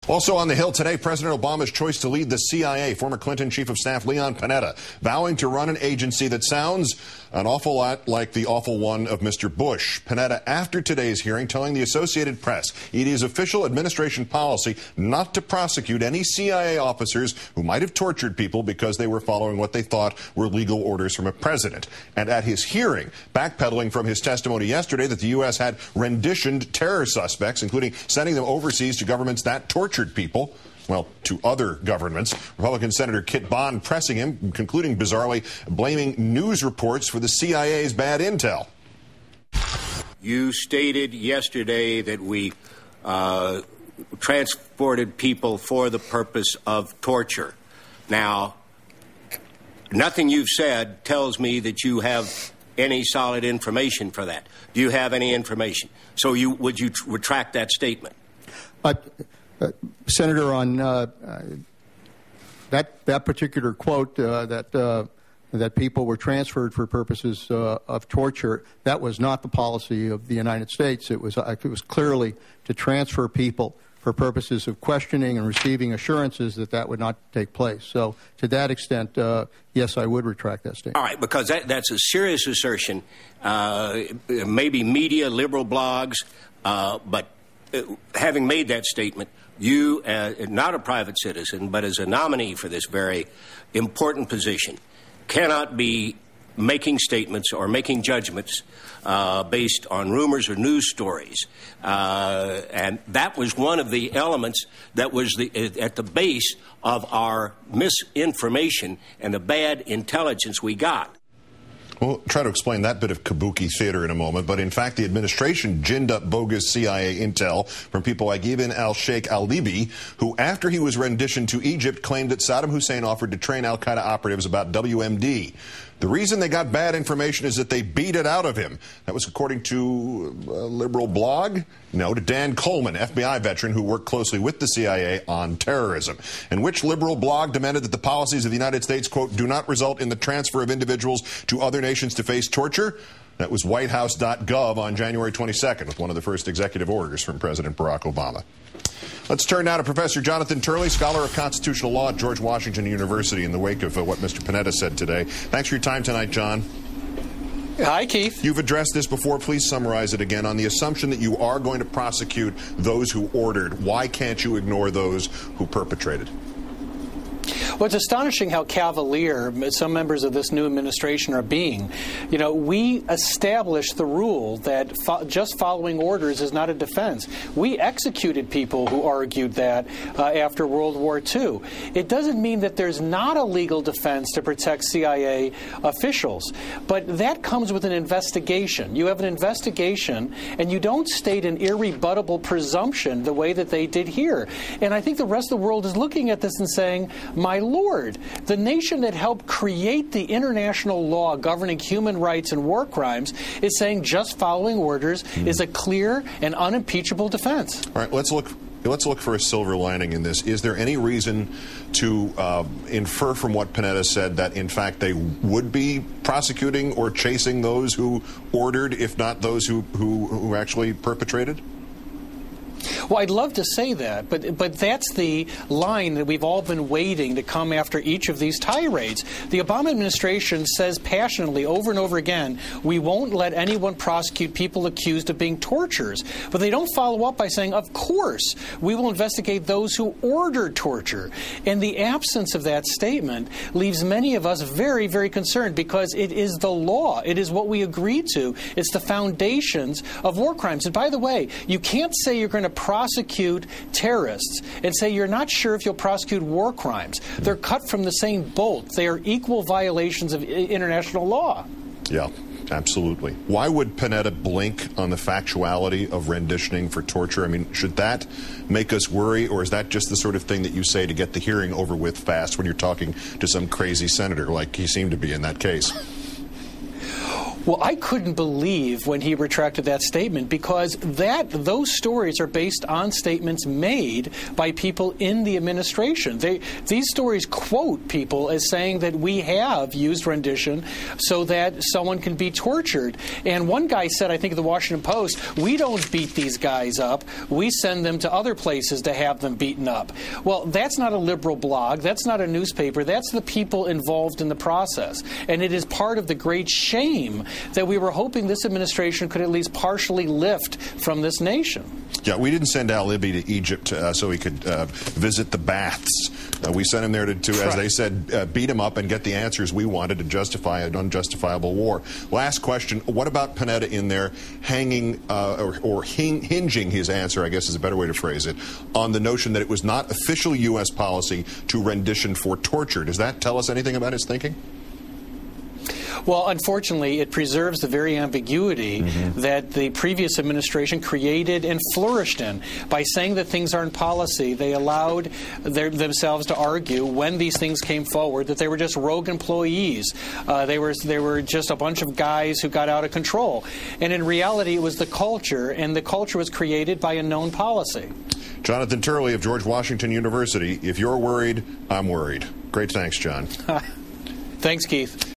Also on the Hill today, President Obama's choice to lead the CIA, former Clinton Chief of Staff Leon Panetta, vowing to run an agency that sounds an awful lot like the awful one of Mr. Bush. Panetta, after today's hearing, telling the Associated Press it is official administration policy not to prosecute any CIA officers who might have tortured people because they were following what they thought were legal orders from a president. And at his hearing, backpedaling from his testimony yesterday that the U.S. had renditioned terror suspects, including sending them overseas to governments that tortured people, well, to other governments. Republican Senator Kit Bond pressing him, concluding bizarrely, blaming news reports for the CIA's bad intel. You stated yesterday that we transported people for the purpose of torture. Now, nothing you've said tells me that you have any solid information for that. Do you have any information? So would you retract that statement? Senator, on that particular quote that people were transferred for purposes of torture, that was not the policy of the United States. It was clearly to transfer people for purposes of questioning and receiving assurances that that would not take place. So to that extent, yes, I would retract that statement. All right, because that's a serious assertion. Maybe media, liberal blogs, but having made that statement, you, not a private citizen, but as a nominee for this very important position, cannot be making statements or making judgments based on rumors or news stories. And that was one of the elements that was at the base of our misinformation and the bad intelligence we got. We'll try to explain that bit of kabuki theater in a moment, but in fact the administration ginned up bogus CIA intel from people like Ibn al-Sheikh al-Libi, who after he was renditioned to Egypt claimed that Saddam Hussein offered to train al-Qaeda operatives about WMD. The reason they got bad information is that they beat it out of him. That was according to a liberal blog? No, to Dan Coleman, FBI veteran who worked closely with the CIA on terrorism. And which liberal blog demanded that the policies of the United States, quote, do not result in the transfer of individuals to other nations to face torture? That was whitehouse.gov on January 22nd with one of the first executive orders from President Barack Obama. Let's turn now to Professor Jonathan Turley, scholar of constitutional law at George Washington University, in the wake of what Mr. Panetta said today. Thanks for your time tonight, John. Hi, Keith. You've addressed this before. Please summarize it again. On the assumption that you are going to prosecute those who ordered, why can't you ignore those who perpetrated? Well, it's astonishing how cavalier some members of this new administration are being. You know, we established the rule that just following orders is not a defense. We executed people who argued that after World War II. It doesn't mean that there's not a legal defense to protect CIA officials, but that comes with an investigation. You have an investigation, and you don't state an irrebuttable presumption the way that they did here. And I think the rest of the world is looking at this and saying, my Lord, the nation that helped create the international law governing human rights and war crimes is saying just following orders is a clear and unimpeachable defense. All right, let's look for a silver lining in this. Is there any reason to infer from what Panetta said that, in fact, they would be prosecuting or chasing those who ordered, if not those who actually perpetrated? Well, I'd love to say that, but that's the line that we've all been waiting to come after each of these tirades. The Obama administration says passionately over and over again, we won't let anyone prosecute people accused of being torturers. But they don't follow up by saying, of course, we will investigate those who ordered torture. And the absence of that statement leaves many of us very, very concerned because it is the law. It is what we agreed to. It's the foundations of war crimes. And by the way, you can't say you're going to prosecute terrorists and say you're not sure if you'll prosecute war crimes. They're cut from the same bolt. They are equal violations of international law. Yeah, absolutely. Why would Panetta blink on the factuality of renditioning for torture? I mean, should that make us worry, or is that just the sort of thing that you say to get the hearing over with fast when you're talking to some crazy senator like he seemed to be in that case? Well, I couldn't believe when he retracted that statement, because those stories are based on statements made by people in the administration. These stories quote people as saying that we have used rendition so that someone can be tortured. And one guy said, I think in the Washington Post, we don't beat these guys up. We send them to other places to have them beaten up. Well, that's not a liberal blog. That's not a newspaper. That's the people involved in the process. And it is part of the great shame that we were hoping this administration could at least partially lift from this nation. Yeah, we didn't send Al-Libby to Egypt so he could visit the baths. We sent him there to as they said, beat him up and get the answers we wanted to justify an unjustifiable war. Last question, what about Panetta in there hanging or hinging his answer, I guess is a better way to phrase it, on the notion that it was not official U.S. policy to rendition for torture? Does that tell us anything about his thinking? Well, unfortunately, it preserves the very ambiguity that the previous administration created and flourished in. By saying that things aren't policy, they allowed themselves to argue when these things came forward that they were just rogue employees. They were just a bunch of guys who got out of control. And in reality, it was the culture, and the culture was created by a known policy. Jonathan Turley of George Washington University. If you're worried, I'm worried. Great thanks, John. Thanks, Keith.